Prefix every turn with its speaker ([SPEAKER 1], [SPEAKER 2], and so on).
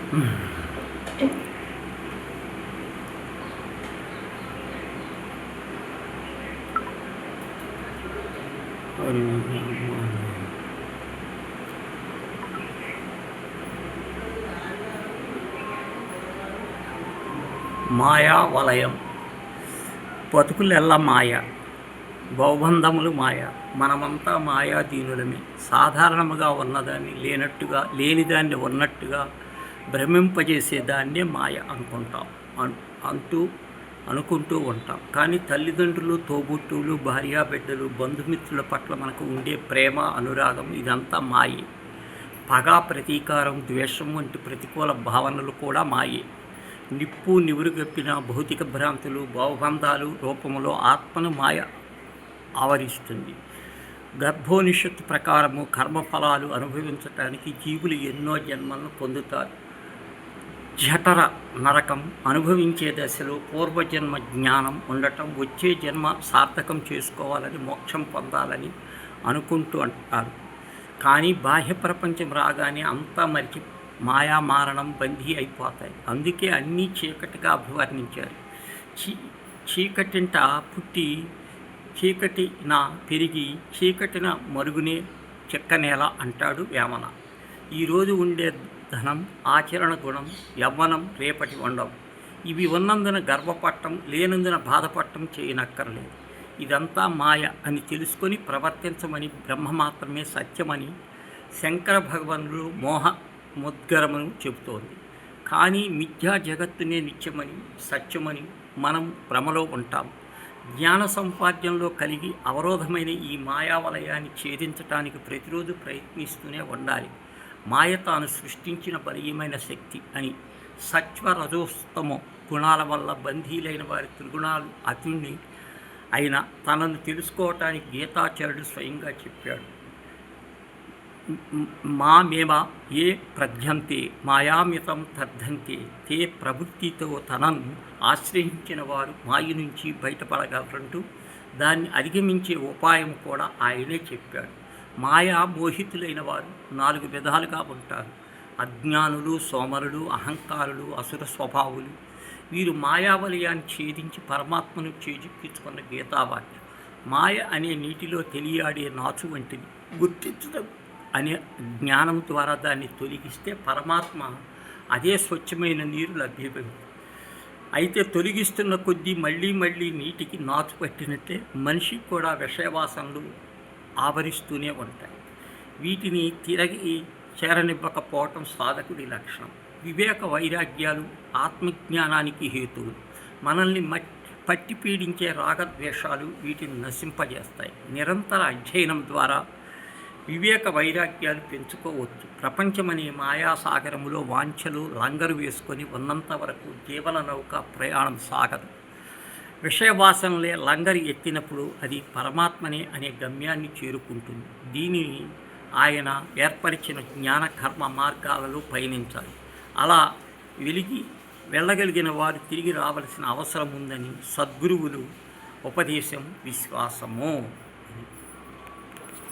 [SPEAKER 1] మాయా వలయం. బతుకులెల్ల మాయ, భవబంధములు మాయ, మనమంతా మాయాధీనులమే. సాధారణముగా ఉన్నదాన్ని లేనట్టుగా, లేనిదాన్ని ఉన్నట్టుగా భ్రమింపజేసేదాన్నే మాయ అనుకుంటూ ఉంటాం. కానీ తల్లిదండ్రులు, తోబుట్టువులు, భార్యాబిడ్డలు, బంధుమిత్రుల పట్ల మనకు ఉండే ప్రేమ, అనురాగం ఇదంతా మాయే. పగ, ప్రతీకారం, ద్వేషం వంటి ప్రతికూల భావనలు కూడా మాయే. నిప్పు నివురుగప్పిన భౌతిక భ్రాంతులు, భావబంధాలు రూపంలో ఆత్మను మాయ ఆవరిస్తుంది. గర్భోనిషత్తు ప్రకారము కర్మఫలాలు అనుభవించటానికి జీవులు ఎన్నో జన్మలను పొందుతారు. జఠర నరకం అనుభవించే దశలో పూర్వజన్మ జ్ఞానం ఉండటం, వచ్చే జన్మ సార్థకం చేసుకోవాలని, మోక్షం పొందాలని అనుకుంటూ అంటారు. కానీ బాహ్య ప్రపంచం రాగానే అంతా మరిచి మాయామారణం బందీ అయిపోతాయి. అందుకే అన్నీ చీకటిగా అభివర్ణించారు. చీకటింట పుట్టి చీకటిన పెరిగి చీకటిన మరుగునే చెక్కనేల అంటాడు వేమన. ఈరోజు ఉండే ధనం, ఆచరణ గుణం, యవ్వనం రేపటి ఉండవు. ఇవి ఉన్నందున గర్వపట్టం, లేనందున బాధపట్టం చేయనక్కర్లేదు. ఇదంతా మాయ అని తెలుసుకొని ప్రవర్తించమని, బ్రహ్మ మాత్రమే సత్యమని శంకర భగవానుడు ముద్గరమును చెబుతోంది. కానీ మిథ్యా జగత్తునే నిత్యమని, సత్యమని మనం భ్రమలో ఉంటాం. జ్ఞాన సంపాద్యంలో కలిగి అవరోధమైన ఈ మాయావలయాన్ని ఛేదించడానికి ప్రతిరోజు ప్రయత్నిస్తూనే ఉండాలి. మాయ తాను సృష్టించిన బలీయమైన శక్తి అని, సత్వరజోస్తమో గుణాల వల్ల బంధీలైన వారి త్రిగుణాలు అతుణ్ణి అయిన తనను తెలుసుకోవటానికి గీతాచార్యుడు స్వయంగా చెప్పాడు. మామేవ ఏ ప్రధ్యంతే మాయామితం తర్ధంతే తే ప్రవృత్తితో తనను ఆశ్రయించిన వారు మాయ నుంచి బయటపడగలరంటూ దాన్ని అధిగమించే ఉపాయం కూడా ఆయనే చెప్పాడు. మాయా మోహితులైన వారు 4 విధాలుగా ఉంటారు. అజ్ఞానులు, సోమరులు, అహంకారులు, అసుర స్వభావులు. వీరు మాయావలయాన్ని ఛేదించి పరమాత్మను చేజిక్కించుకున్న గీతావాక్యం. మాయ అనే నీటిలో తెలియాడే నాచు వంటిది. గుర్తించడం అనే జ్ఞానం ద్వారా దాన్ని తొలగిస్తే పరమాత్మ అదే స్వచ్ఛమైన నీరు లభ్యమవుతుంది. అయితే తొలగిస్తున్న కొద్దీ మళ్ళీ నీటికి నాచు పట్టినట్టే మనిషికి కూడా విషయవాసనలు ఆవరిస్తూనే ఉంటాయి. వీటిని తిరిగి చేరనివ్వకపోవటం సాధకుడి లక్షణం. వివేక వైరాగ్యాలు ఆత్మజ్ఞానానికి హేతువులు. మనల్ని పట్టి పీడించే రాగద్వేషాలు వీటిని నశింపజేస్తాయి. నిరంతర అధ్యయనం ద్వారా వివేక వైరాగ్యాలు పెంచుకోవచ్చు. ప్రపంచమనే మాయాసాగరములో వాంఛలు లంగరు వేసుకొని ఉన్నంత వరకు జీవన నౌక ప్రయాణం సాగదు. విషయవాసనలే లంగరి ఎత్తినప్పుడు అది పరమాత్మనే అనే గమ్యాన్ని చేరుకుంటుంది. దీనిని ఆయన ఏర్పరిచిన జ్ఞాన కర్మ మార్గాలలో పయనించాలి. అలా వెళ్ళగలిగిన వారు తిరిగి రావలసిన అవసరం ఉందని సద్గురువులు ఉపదేశం, విశ్వాసము.